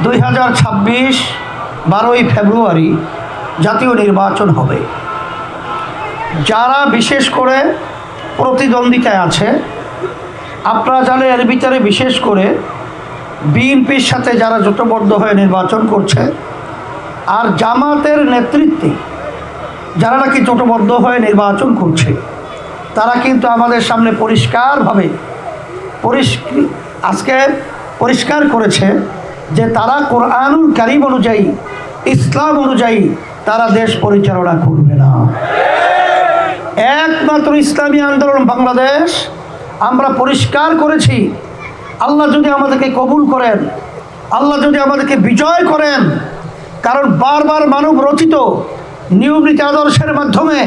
2026 12ই ফেব্রুয়ারি জাতীয় নির্বাচন হবে। যারা বিশেষ করে প্রতিদ্বন্দ্বিতায় আছে, আপনারা জানেন এর ভিতরে বিশেষ করে বিএনপির সাথে যারা জোটবদ্ধ হয়ে নির্বাচন করছে, আর জামাতের নেতৃত্বে যারা নাকি জোটবদ্ধ হয়ে নির্বাচন করছে, তারা কিন্তু আমাদের সামনে পরিষ্কারভাবে আজকে পরিষ্কার করেছে যে তারা কোরআনুল কারীম অনুযায়ী, ইসলাম অনুযায়ী তারা দেশ পরিচালনা করবে না। একমাত্র ইসলামী আন্দোলন বাংলাদেশ আমরা পরিষ্কার করেছি, আল্লাহ যদি আমাদেরকে কবুল করেন, আল্লাহ যদি আমাদেরকে বিজয় করেন, কারণ বারবার মানব রচিত নিয়ম নীতি আদর্শের মাধ্যমে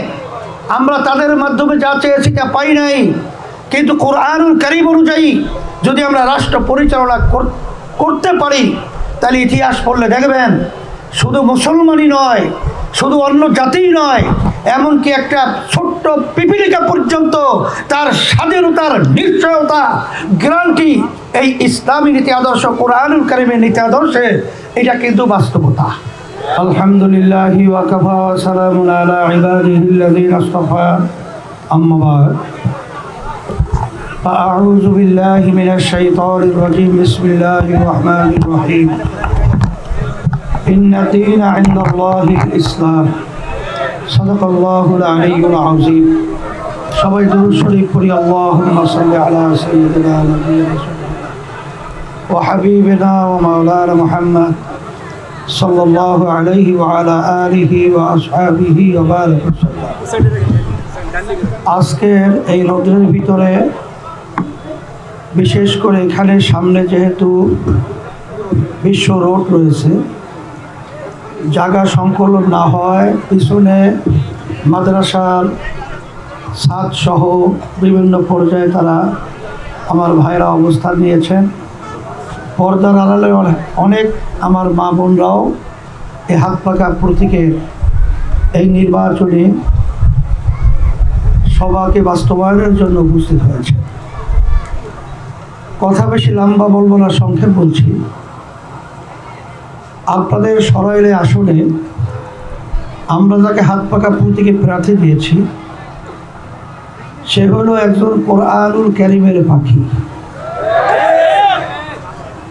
আমরা তাদের মাধ্যমে যা চেয়েছি তা পাই নাই, কিন্তু কোরআনুল কারীম অনুযায়ী যদি আমরা রাষ্ট্র পরিচালনা করতে পারি, তাহলে ইতিহাস পড়লে দেখবেন শুধু মুসলমানই নয়, শুধু অন্য জাতিই নয়, এমনকি একটা ছোট্ট পিপিলিকা পর্যন্ত তার স্বাধীনতার নিশ্চয়তা গ্যারান্টি এই ইসলামী নীতি আদর্শ, কোরআনুল কারীমের নীতি আদর্শে, এটা কিন্তু বাস্তবতা। আলহামদুলিল্লাহি ওয়া কাফা ওয়া সালামুন আলা ইবাদিহিল্লাযীনা ইসতাফা, আম্মা বা'দ। أعوذ بالله من الشيطان الرجيم بسم الله الرحمن الرحيم إن الدين عند الله الإسلام صدق الله العلي العظيم সবাই দুরূদ শরীফ পড়ি। আল্লাহুম্মা সাল্লি আলা সাইয়্যিদিনা নাবিয়্যিনা ওয়া হাবিবিনা ওয়া মাওলানা মুহাম্মদ সাল্লাল্লাহু আলাইহি ওয়া আলা আলিহি ওয়া আসহাবিহি ওয়া বারাক সাল্লাম। আজকের এই রোদের ভিতরে বিশেষ করে এখানে সামনে যেহেতু বিশ্ব রোড রয়েছে, জায়গা সংকলন না হয়, পিছনে মাদ্রাসার ছাদসহ বিভিন্ন পর্যায়ে তারা আমার ভাইরা অবস্থান নিয়েছেন। পর্দার আড়ালে অনেক আমার মা বোনরাও এই হাত পাকা প্রতীকের এই নির্বাচনী সভাকে বাস্তবায়নের জন্য উপস্থিত হয়েছে। কথা বেশি লম্বা বলবো না, সংক্ষেপ বলছি। আপনাদের সরাইলে আসনে আমরা যাকে হাত পাকা প্রতীকে প্রার্থী দিয়েছি, সে হলো একজন কোরআনুল কারীমের পাখি।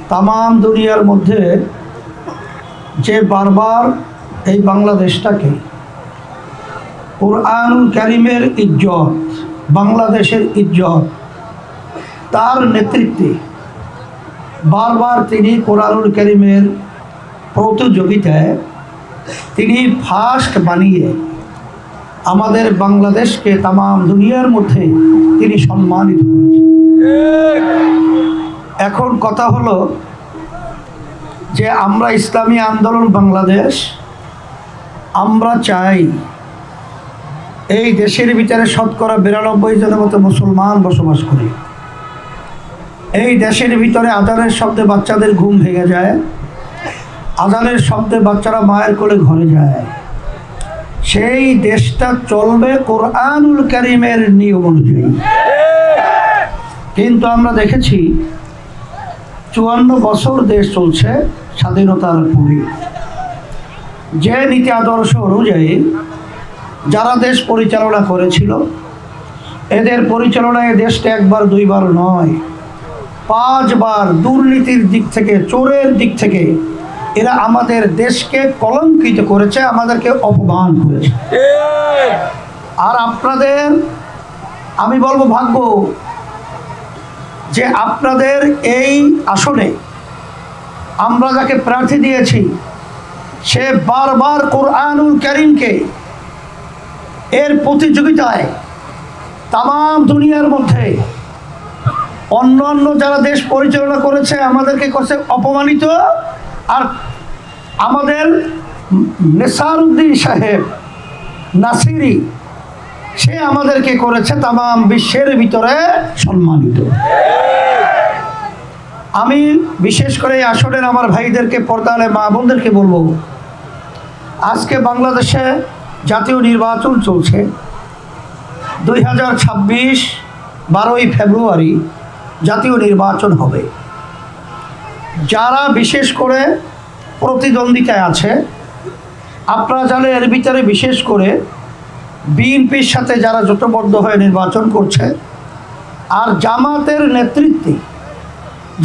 তামাম দুনিয়ার মধ্যে যে বারবার এই বাংলাদেশটাকে কোরআনুল কারীমের ইজ্জত, বাংলাদেশের ইজ্জত, তার নেতৃত্বে বারবার তিনি কোরআনুল কারীমের প্রতিযোগিতায় তিনি ফার্স্ট বানিয়ে আমাদের বাংলাদেশকে তামাম দুনিয়ার মধ্যে তিনি সম্মানিত করেছেন। এখন কথা হলো যে আমরা ইসলামী আন্দোলন বাংলাদেশ, আমরা চাই এই দেশের ভিতরে শতকরা 92 জনের মতো মুসলমান বসবাস করে। এই দেশের ভিতরে আজানের শব্দে বাচ্চাদের ঘুম ভেঙে যায়, আজানের শব্দে বাচ্চারা মায়ের কোলে ঘরে যায়। সেই দেশটা চলবে কোরআনুল কারীমের নিয়ম অনুযায়ী। কিন্তু আমরা দেখেছি 54 বছর দেশ চলছে স্বাধীনতার পরে, যে নীতি আদর্শ অনুযায়ী যারা দেশ পরিচালনা করেছিল, এদের পরিচালনায় দেশটা একবার দুইবার নয়, 5 বার দুর্নীতির দিক থেকে, চোরের দিক থেকে এরা আমাদের দেশকে কলঙ্কিত করেছে, আমাদেরকে অপমান করেছে। আর আপনাদের আমি বলবো ভাগ্য যে আপনাদের এই আসনে আমরা যাকে প্রার্থী দিয়েছি, সে বারবার কোরআনুল কারীমকে এর প্রতিযোগিতায় তামাম দুনিয়ার মধ্যে অন্য যারা দেশ পরিচালনা করেছে আমাদেরকে করছে অপমানিত। আর আমাদের নেসারউদ্দিন সাহেব নাসিরি, সে আমাদেরকে করেছে তামাম বিশ্বের ভিতরে সম্মানিত। আমি বিশেষ করে এই আসনের আমার ভাইদেরকে, পর্দালে মা বোনদেরকে বলবো, আজকে বাংলাদেশে জাতীয় নির্বাচন চলছে। 2026 12ই ফেব্রুয়ারি জাতীয় নির্বাচন হবে। যারা বিশেষ করে প্রতিদ্বন্দ্বিতায় আছে। আপনারা জানেন এর ভিতরে বিশেষ করে বিএনপির সাথে যারা জোটবদ্ধ হয়ে নির্বাচন করছে, আর জামাতের নেতৃত্বে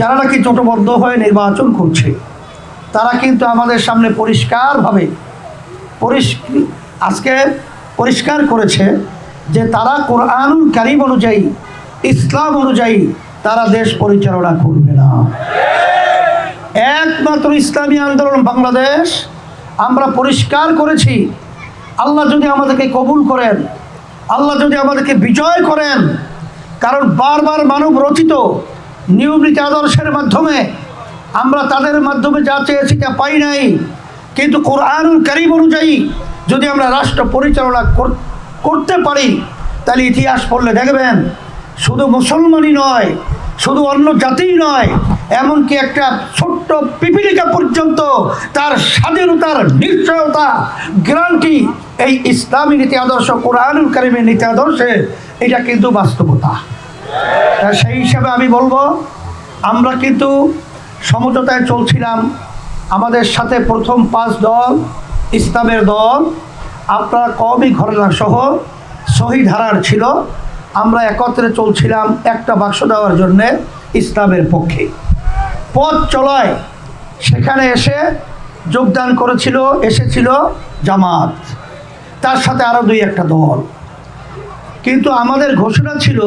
যারা নাকি জোটবদ্ধ হয়ে নির্বাচন করছে, তারা কিন্তু আমাদের সামনে পরিষ্কারভাবে আজকে পরিষ্কার করেছে যে তারা কোরআনুল কারীম অনুযায়ী, ইসলাম অনুযায়ী তারা দেশ পরিচালনা করবে না। একমাত্র ইসলামী আন্দোলন বাংলাদেশ আমরা পরিষ্কার করেছি, আল্লাহ যদি আমাদেরকে কবুল করেন, আল্লাহ যদি আমাদেরকে বিজয় করেন, কারণ বারবার মানব রচিত নিয়ম নীতি আদর্শের মাধ্যমে আমরা তাদের মাধ্যমে যা চেয়েছি তা পাই নাই, কিন্তু কোরআনুল কারীম অনুযায়ী যদি আমরা রাষ্ট্র পরিচালনা করতে পারি, তাহলে ইতিহাস পড়লে দেখবেন শুধু মুসলমানই নয়, শুধু অন্য জাতিই নয়, এমনকি একটা ছোট্ট পিপিলিকা পর্যন্ত তার স্বাধীনতার নিশ্চয়তা গ্যারান্টি এই ইসলামী নীতি আদর্শ, কোরআনুল কারীমের নীতি আদর্শে, এটা কিন্তু বাস্তবতা। সেই হিসাবে আমি বলবো, আমরা কিন্তু সমঝোতায় চলছিলাম। আমাদের সাথে প্রথম 5 দল ইসলামের দল, আপনার কওমি ঘরানা সহ সহি ধারার ছিল, আমরা একত্রে চলছিলাম একটা বাক্স দেওয়ার জন্যে ইসলামের পক্ষে। পথ চলায় সেখানে এসে যোগদান এসেছিল জামাত, তার সাথে আরও 2-1টা দল। কিন্তু আমাদের ঘোষণা ছিল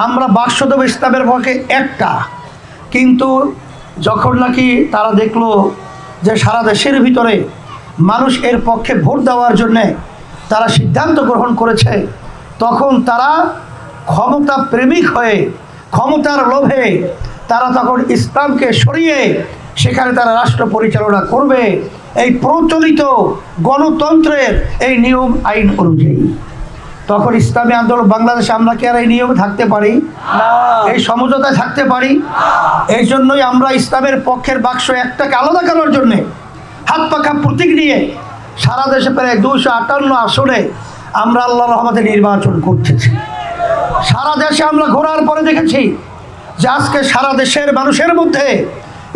আমরা বাক্স দেব ইসলামের পক্ষে একটা। কিন্তু যখন নাকি তারা দেখলো যে সারা দেশের ভিতরে মানুষ এর পক্ষে ভোট দেওয়ার জন্যে তারা সিদ্ধান্ত গ্রহণ করেছে, তখন তারা ক্ষমতা প্রেমিক হয়ে, ক্ষমতার লোভে তারা তখন ইসলামকে সরিয়ে সেখানে তারা রাষ্ট্র পরিচালনা করবে এই প্রচলিত গণতন্ত্রের এই নিয়ম আইন অনুযায়ী। তখন ইসলামী আন্দোলন বাংলাদেশে আমরা কি আর এই নিয়মে থাকতে পারি? এই সমঝোতায় থাকতে পারি? এই জন্যই আমরা ইসলামের পক্ষের বাক্স একটাকে আলাদা করার জন্যে হাত পাখা প্রতীক নিয়ে সারা দেশে প্রায় 258 আসনে আমরা আল্লাহর রহমতে নির্বাচন করতেছি। সারা দেশে আমরা ঘোরার পরে দেখেছি যে আজকে সারা দেশের মানুষের মধ্যে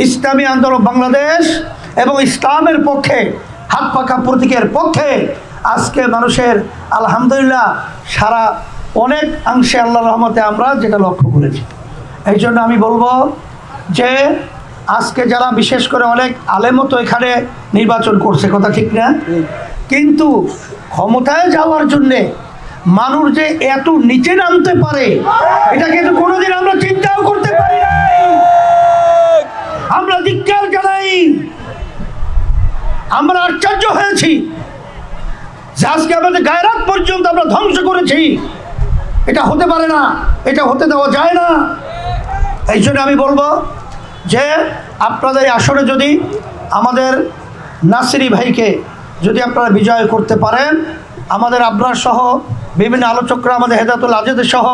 ইসলামী আন্দোলন বাংলাদেশ এবং ইসলামের পক্ষে হাত পাখা প্রতীকের পক্ষে আজকে মানুষের আলহামদুলিল্লাহ সারা অনেক অংশে আল্লাহর রহমতে আমরা যেটা লক্ষ্য করেছি। এই জন্য আমি বলবো যে আজকে যারা বিশেষ করে অনেক আলেমও তো এখানে নির্বাচন করছে, কথা ঠিক না? কিন্তু ক্ষমতায় যাওয়ার জন্যে মানুষ যে এত নিচে নামতে পারে এটা কিন্তু কোনোদিন আমরা চিন্তাও করতে পারি নাই। আমরা ধিক্কার জানাই, আমরা আশ্চর্য হয়েছি যে আজকে আমাদের গায়রাত পর্যন্ত আমরা ধ্বংস করেছি। এটা হতে পারে না, এটা হতে দেওয়া যায় না। এই জন্য আমি বলবো যে আপনাদের আসরে যদি আমাদের নাসিরি ভাইকে যদি আপনারা বিজয় করতে পারেন, আমাদের আবরার সহ বিভিন্ন আলোচকরা, আমাদের হেদায়েতুল আজিদের সহ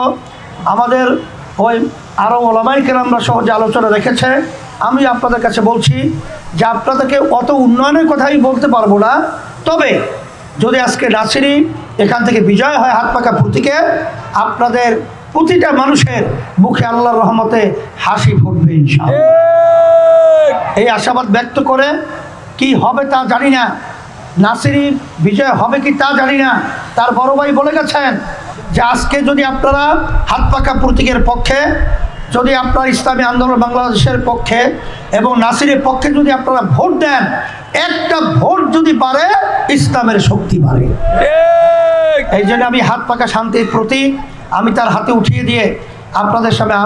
আমাদের ওই আরও ওলামায়ে কেরামরা সহ যে আলোচনা রেখেছে, আমি আপনাদের কাছে বলছি যে আপনাদেরকে অত উন্নয়নের কথাই বলতে পারবো না, তবে যদি আজকে নাসিরি এখান থেকে বিজয় হয় হাত পাকা প্রতীকে, আপনাদের প্রতিটা মানুষের মুখে আল্লাহর রহমতে হাসি ফুটবে ইনশাআল্লাহ। এই আশাবাদ ব্যক্ত করে কি হবে তা জানি না, নাসিরি বিজয় হবে কি তা জানি না। তার বড় ভাই বলে গেছেন যে আজকে যদি আপনারা হাত পাকা প্রতীকের পক্ষে, যদি আপনারা ইসলামী আন্দোলন বাংলাদেশের পক্ষে এবং নাসিরের পক্ষে যদি আপনারা ভোট দেন, একটা ভোট যদি বাড়ে ইসলামের শক্তি বাড়ে। এই জন্য আমি হাত পাকা শান্তির প্রতীক আমি তার হাতে উঠিয়ে দিয়ে আপনাদের সামনে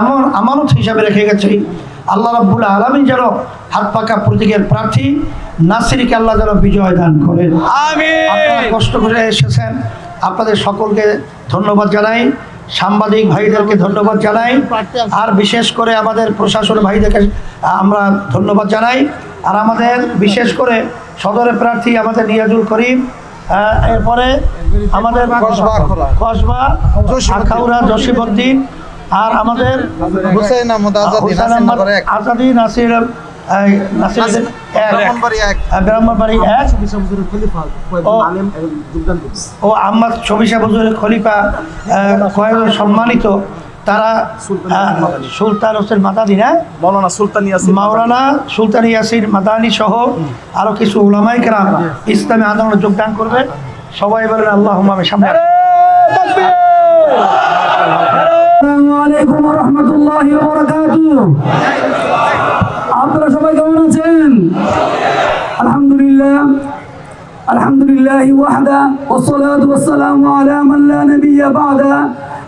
আমানত হিসাবে রেখে গেছি। আল্লাহ রাব্বুল আলামিন যেন হাত পাকা প্রতীকের প্রার্থী নাসিরকে আল্লাহ যেন বিজয় দান করেন। আমিন। আপনারা কষ্ট করে এসেছেন, আপনাদের সকলকে ধন্যবাদ জানাই, সাংবাদিক ভাইদেরকে ধন্যবাদ জানাই, আর বিশেষ করে আমাদের প্রশাসন ভাইদেরকে আমরা ধন্যবাদ জানাই। আর আমাদের বিশেষ করে সদরের প্রার্থী আমাদের নিয়াজুল করিম, এরপরে আমাদের কসবা আখাউড়া জসিমউদ্দিন, আর আমাদের হুসেইন আহমদ আজাদি, নাসির ব্রাহ্মণবাড়ি 1 ও আহমদ ছবিশা হুজুরের খলিফা কয়েকজন সম্মানিত তারা সুলতান হোসেন মাদানী না মাওলানা সুলতান ইয়াসিন মাওলানা সুলতান ইয়াসিন মাদানী সহ আরো কিছু উলামায়ে কেরাম ইসলামী আন্দোলনে যোগদান করবে। সবাই বলেন আল্লাহুম্মা আমিন। সামনে আসসালামু আলাইকুম ওয়া রাহমাতুল্লাহি ওয়া বারাকাতুহু। আপনারা সবাই কেমন আছেন? আলহামদুলিল্লাহ আলহামদুলিল্লাহি ওয়াহদা ওয়াসসালাতু ওয়াসসালামু আলা মান লা নাবিয়্যা বা'দা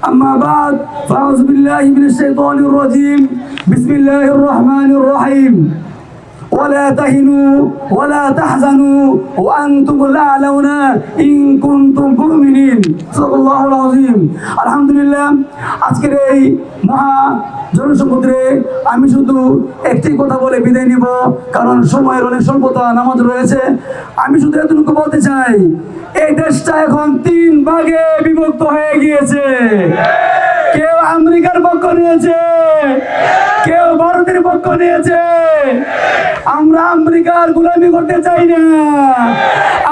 আম্মা বা'দ ফাআউযু বিল্লাহি মিনাশ শাইতানির রাজীম বিসমিল্লাহির রহমানির রহিম ولا تهنوا ولا تحزنوا وأنتم الأعلون إن كنتم مؤمنين صدق الله العظيم। আলহামদুলিল্লাহ আজকের এই মহা জনসমুদ্রে আমি শুধু একটি কথা বলে বিদায় নিব, কারণ সময়ের অনেক স্বল্পতা, নামাজ রয়েছে। আমি শুধু এতটুকু বলতে চাই, এই দেশটা এখন 3 ভাগে বিভক্ত হয়ে গিয়েছে। কেউ আমেরিকার পক্ষ নিয়েছে, কেউ ভারতের পক্ষ নিয়েছে। আমরা আমেরিকার গোলামি করতে চাই না,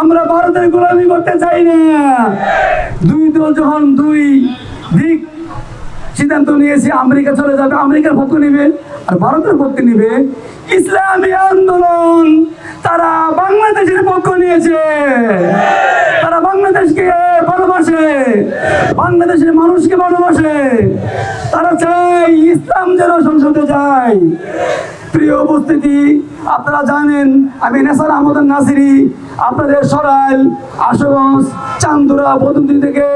আমরা ভারতের গোলামি করতে চাই না। দুই দল যখন দুই দিক সিদ্ধান্ত নিয়েছে, আমেরিকা চলে যাবে, আমেরিকার পক্ষ নিবে আর ভারতের পক্ষ নিবে। ইসলামী আন্দোলন তারা বাংলাদেশের পক্ষ নিয়েছে, তারা বাংলাদেশকে ভালোবাসে, বাংলাদেশের মানুষকে ভালোবাসে। তারা চায় ইসলাম যেন সংসদে যায়। প্রিয় উপস্থিতি, আপনারা জানেন আমি নেসার আহমদ নাসিরি, আপনাদের সরাইল, আশুগঞ্জ, চান্দুরা, বদুন্দি থেকে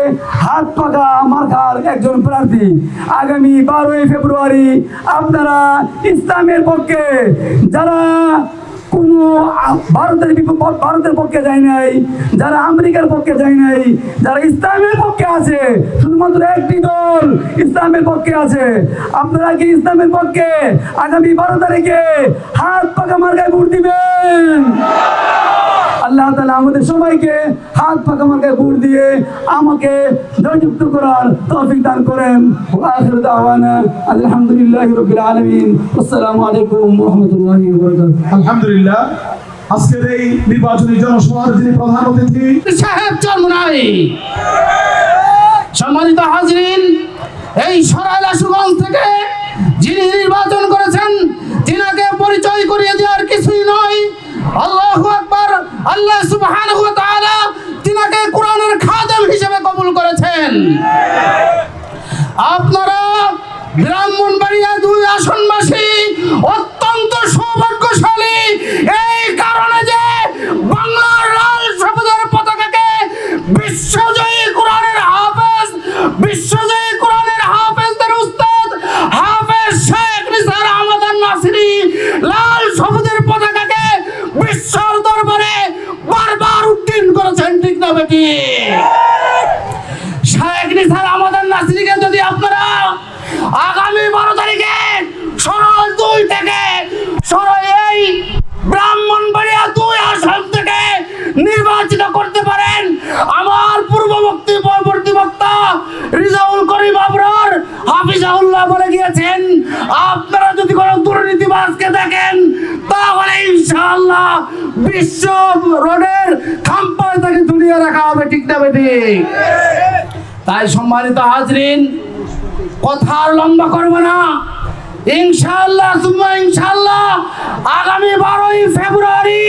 হাত পাকা মার্কার একজন প্রার্থী। আগামী 12ই ফেব্রুয়ারি আপনারা ইসলামের পক্ষে, যারা কোনো ভারতের পক্ষে যায় নাই, যারা আমেরিকার পক্ষে যায় নাই, যারা ইসলামের পক্ষে আছে, শুধুমাত্র একটি দল ইসলামের পক্ষে আছে। আপনারা কি ইসলামের পক্ষে আগামী 12 তারিখে হাত পাকা মার্কায় ভোট দিবেন? আল্লাহ তাআলা আমাদের সবাইকে হাত পাকা মার্কায় ভোট দিয়ে আমাকে জয়যুক্ত করার তৌফিক দান করেন। ওয়া আখিরু দাওয়ানা আলহামদুলিল্লাহি রাব্বিল আলামিন। আসসালামু আলাইকুম ওয়া রাহমাতুল্লাহি ওয়া বারাকাতুহু। আলহামদুলিল্লাহ, আজকের এই নির্বাচনী জনসভার যিনি প্রধান অতিথি সাহেব চরমনাই, সম্মানিত হাজরিন, এই সরাইল আশুগঞ্জ থেকে যিনি নির্বাচন করেছেন তিনাকে পরিচয় করিয়ে দেওয়ার কিছুই নয়। আল্লাহু আকবার। আল্লাহ সুবহানাহু ওয়া তাআলা তিনাকে কোরআনের খাদেম হিসেবে কবুল করেছেন। আপনারা ব্রাহ্মণবাড়িয়া 2 আসনবাসী অত্যন্ত সৌভাগ্যশালী এই কারণে যে বাংলার লাল সবুজের পতাকাকে বিশ্বজয়ী কোরআনের হাফেজ, বিশ্বজয়ী কোরআনের হাফেজদের উস্তাদ হাফেজ শেখ নিসার আহমদ নাসিরি লাল সবুজের পতাকাকে বিশ্বর দরবারে বারবার উত্তীর্ণ করেছেন। ঠিক না বেটি? শেখ নিসার আহমদ নাসিরিকে যদি আপনারা আগামী 12 তারিখে সরাইল 2 থেকে এই ব্রাহ্মণবাড়িয়া 2 আসন থেকে নির্বাচিত করতে পারেন, আমার পূর্ববর্তী বক্তা রিজাউল করিম আবরার হাফিজাহুল্লাহ বলে গিয়েছেন, আপনারা যদি কোনো দুর্নীতিবাজকে দেখেন তাহলে ইনশাআল্লাহ বিশ্ব রোডের খাম্পায় তাকে ঝুলিয়ে রাখা হবে। ঠিক না বেটি? তাই সম্মানিত হাজরিন, কথা আর লম্বা করব না। ইনশাআল্লাহ সুম্মা ইনশাআল্লাহ আগামী 12ই ফেব্রুয়ারি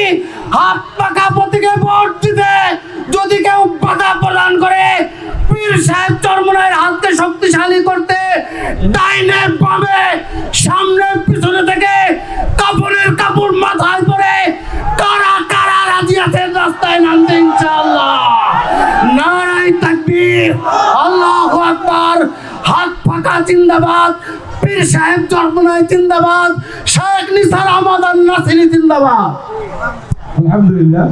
হাত পাকা প্রতীকে ভোট দিতে যদি কেউ বাধা প্রদান করে, পীর সাহেব চরমনাইয়ের হাতকে শক্তিশালী করতে ডাইনে বামে সামনে পিছনে থেকে কাপড়ের কাপড় মাথায় পরে কারা কারা রাজি আছেন রাস্তায় নামতে ইনশাআল্লাহ? নারায়ে তাকবীর, আল্লাহু আকবার। হাত পাকা জিন্দাবাদ, পীর সাহেব চরমনাই জিন্দাবাদ, শেখ নিসার আহমদ নাসিরি জিন্দাবাদ। আলহামদুলিল্লাহ,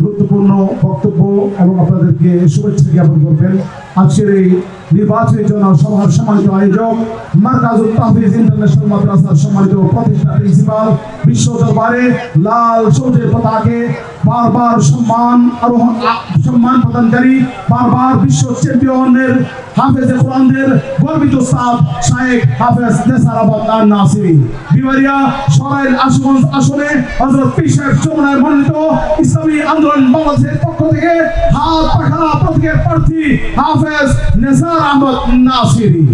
গুরুত্বপূর্ণ বক্তব্য এবং আপনাদেরকে শুভেচ্ছা জ্ঞাপন করবেন। আজকের এই নির্বাচনী জনসভার সম্মানিত আয়োজক মারকাজুত তাহফিজ ইন্টারন্যাশনাল মাদ্রাসার সম্মানিত প্রতিষ্ঠাতা প্রিন্সিপাল, বিশ্ব দরবারে লাল সবুজের পতাকাকে বারবার সম্মান প্রদানকারী, বারবার বিশ্ব চ্যাম্পিয়নের হাফেজে কোরআনদের গর্বিত উস্তাদ শাইখ হাফেজ নেসার আহমদ নাসিরি, বিবারিয়া সরাইল আশুগঞ্জ আসনে হযরত পীর সাহেব চরমনাই মনোনীত ইসলামী আন্দোলন বাংলাদেশের পক্ষ থেকে হাত পাখা প্রতীকের প্রার্থী হাফেজ নেসার আহমদ নাসিরি।